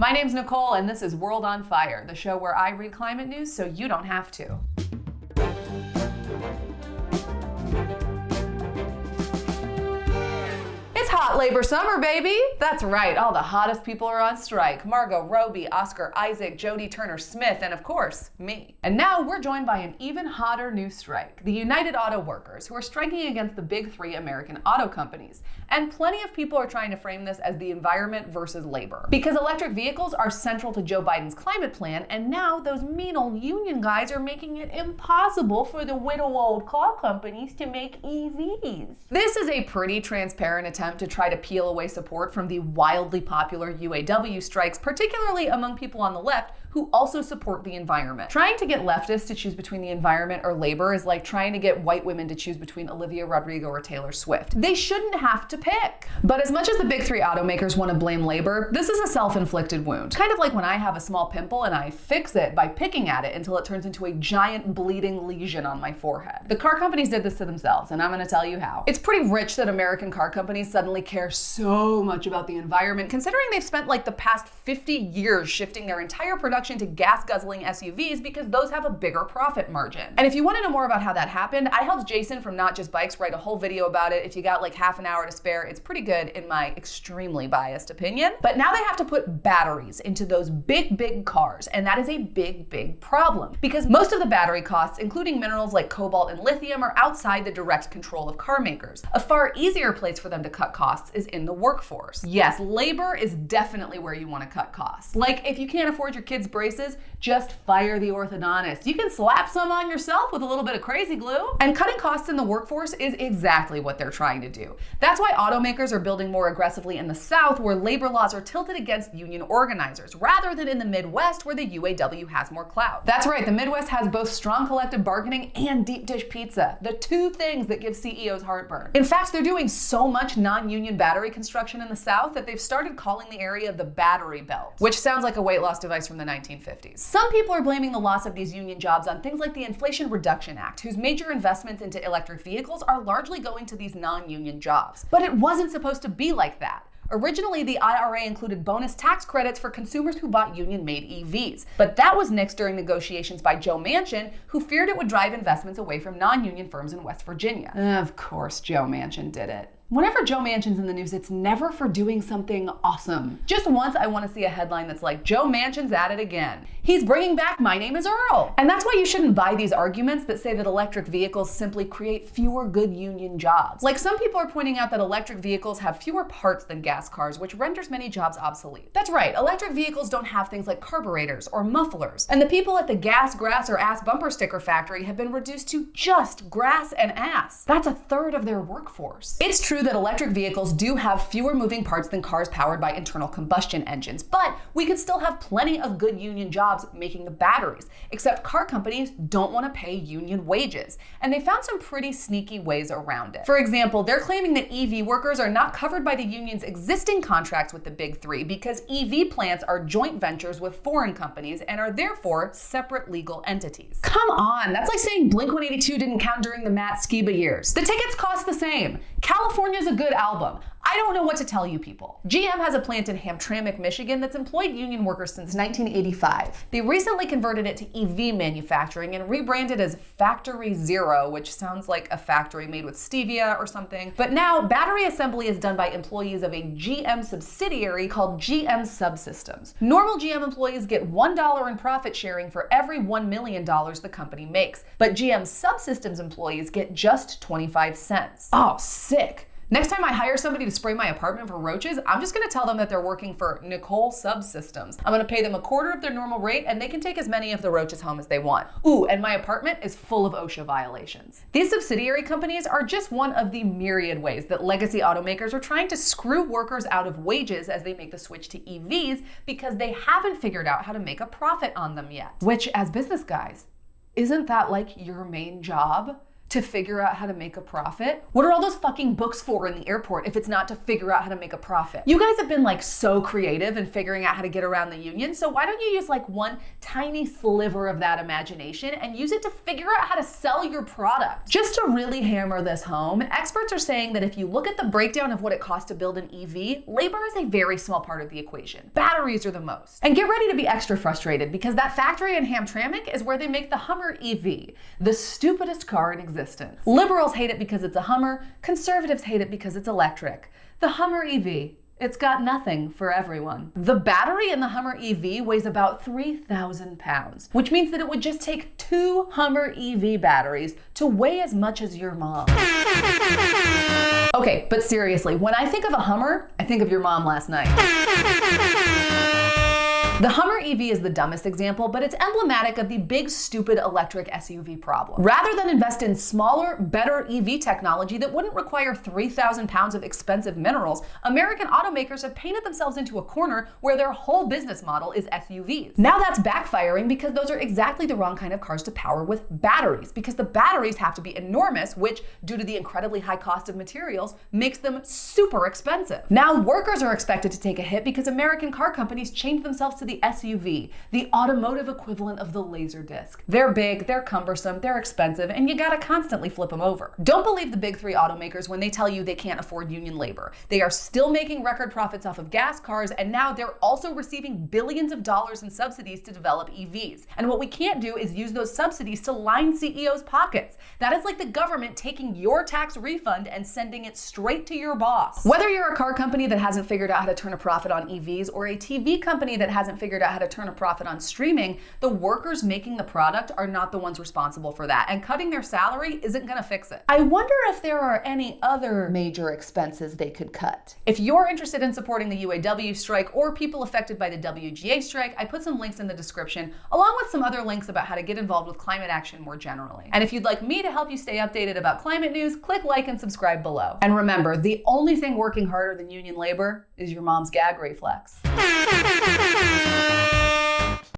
My name's Nicole, and this is World on Fire, the show where I read climate news so you don't have to. It's hot labor summer, baby! That's right, all the hottest people are on strike. Margot Robbie, Oscar Isaac, Jodie Turner-Smith, and of course, me. And now we're joined by an even hotter new strike, the United Auto Workers, who are striking against the big three American auto companies. And plenty of people are trying to frame this as the environment versus labor. Because electric vehicles are central to Joe Biden's climate plan, and now those mean old union guys are making it impossible for the widow old car companies to make EVs. This is a pretty transparent attempt to try to peel away support from the wildly popular UAW strikes, particularly among people on the left who also support the environment. Trying to get leftists to choose between the environment or labor is like trying to get white women to choose between Olivia Rodrigo or Taylor Swift. They shouldn't have to pick. But as much as the big three automakers want to blame labor, this is a self-inflicted wound. Kind of like when I have a small pimple and I fix it by picking at it until it turns into a giant bleeding lesion on my forehead. The car companies did this to themselves, and I'm gonna tell you how. It's pretty rich that American car companies suddenly care so much about the environment, considering they've spent like the past 50 years shifting their entire production to gas-guzzling SUVs because those have a bigger profit margin. And if you want to know more about how that happened, I helped Jason from Not Just Bikes write a whole video about it. If you got like half an hour to spare, it's pretty good in my extremely biased opinion. But now they have to put batteries into those big cars, and that is a big problem because most of the battery costs, including minerals like cobalt and lithium, are outside the direct control of car makers. A far easier place for them to cut costs is in the workforce. Yes, labor is definitely where you want to cut costs. Like if you can't afford your kids' braces, just fire the orthodontist. You can slap some on yourself with a little bit of crazy glue. And cutting costs in the workforce is exactly what they're trying to do. That's why automakers are building more aggressively in the South, where labor laws are tilted against union organizers, rather than in the Midwest, where the UAW has more clout. That's right, the Midwest has both strong collective bargaining and deep dish pizza, the two things that give CEOs heartburn. In fact, they're doing so much non-union battery construction in the South that they've started calling the area the Battery Belt, which sounds like a weight loss device from the 1950s. Some people are blaming the loss of these union jobs on things like the Inflation Reduction Act, whose major investments into electric vehicles are largely going to these non-union jobs. But it wasn't supposed to be like that. Originally, the IRA included bonus tax credits for consumers who bought union-made EVs, but that was nixed during negotiations by Joe Manchin, who feared it would drive investments away from non-union firms in West Virginia. Of course, Joe Manchin did it. Whenever Joe Manchin's in the news, it's never for doing something awesome. Just once, I want to see a headline that's like, Joe Manchin's at it again. He's bringing back My Name is Earl. And that's why you shouldn't buy these arguments that say that electric vehicles simply create fewer good union jobs. Like some people are pointing out that electric vehicles have fewer parts than gas cars, which renders many jobs obsolete. That's right, electric vehicles don't have things like carburetors or mufflers. And the people at the gas, grass, or ass bumper sticker factory have been reduced to just grass and ass. That's a third of their workforce. It's true that electric vehicles do have fewer moving parts than cars powered by internal combustion engines, but we could still have plenty of good union jobs making the batteries, except car companies don't want to pay union wages, and they found some pretty sneaky ways around it. For example, they're claiming that EV workers are not covered by the union's existing contracts with the big three because EV plants are joint ventures with foreign companies and are therefore separate legal entities. Come on, that's like saying Blink-182 didn't count during the Matt Skiba years. The tickets cost the same. California's a good album. I don't know what to tell you people. GM has a plant in Hamtramck, Michigan that's employed union workers since 1985. They recently converted it to EV manufacturing and rebranded as Factory Zero, which sounds like a factory made with stevia or something. But now battery assembly is done by employees of a GM subsidiary called GM Subsystems. Normal GM employees get $1 in profit sharing for every $1 million the company makes, but GM Subsystems employees get just 25 cents. Oh, sick. Next time I hire somebody to spray my apartment for roaches, I'm just gonna tell them that they're working for Nicole Subsystems. I'm gonna pay them a quarter of their normal rate and they can take as many of the roaches home as they want. Ooh, and my apartment is full of Osha violations. These subsidiary companies are just one of the myriad ways that legacy automakers are trying to screw workers out of wages as they make the switch to EVs because they haven't figured out how to make a profit on them yet. Which, as business guys, isn't that like your main job? to figure out how to make a profit? What are all those fucking books for in the airport if it's not to figure out how to make a profit? You guys have been like so creative in figuring out how to get around the union, so why don't you use like one tiny sliver of that imagination and use it to figure out how to sell your product? Just to really hammer this home, experts are saying that if you look at the breakdown of what it costs to build an EV, labor is a very small part of the equation. Batteries are the most. And get ready to be extra frustrated because that factory in Hamtramck is where they make the Hummer EV, the stupidest car in existence. Liberals hate it because it's a Hummer, conservatives hate it because it's electric. The Hummer EV, it's got nothing for everyone. The battery in the Hummer EV weighs about 3,000 pounds, which means that it would just take 2 Hummer EV batteries to weigh as much as your mom. Okay, but seriously, when I think of a Hummer, I think of your mom last night. The Hummer EV is the dumbest example, but it's emblematic of the big, stupid electric SUV problem. Rather than invest in smaller, better EV technology that wouldn't require 3,000 pounds of expensive minerals, American automakers have painted themselves into a corner where their whole business model is SUVs. Now that's backfiring because those are exactly the wrong kind of cars to power with batteries, because the batteries have to be enormous, which, due to the incredibly high cost of materials, makes them super expensive. Now workers are expected to take a hit because American car companies changed themselves to the SUV, the automotive equivalent of the Laserdisc. They're big, they're cumbersome, they're expensive, and you gotta constantly flip them over. Don't believe the big 3 automakers when they tell you they can't afford union labor. They are still making record profits off of gas cars, and now they're also receiving billions of dollars in subsidies to develop EVs. And what we can't do is use those subsidies to line CEOs' pockets. That is like the government taking your tax refund and sending it straight to your boss. Whether you're a car company that hasn't figured out how to turn a profit on EVs or a TV company that hasn't figured out how to turn a profit on streaming, the workers making the product are not the ones responsible for that, and cutting their salary isn't gonna fix it. I wonder if there are any other major expenses they could cut. If you're interested in supporting the UAW strike or people affected by the WGA strike, I put some links in the description, along with some other links about how to get involved with climate action more generally. And if you'd like me to help you stay updated about climate news, click like and subscribe below. And remember, the only thing working harder than union labor is your mom's gag reflex.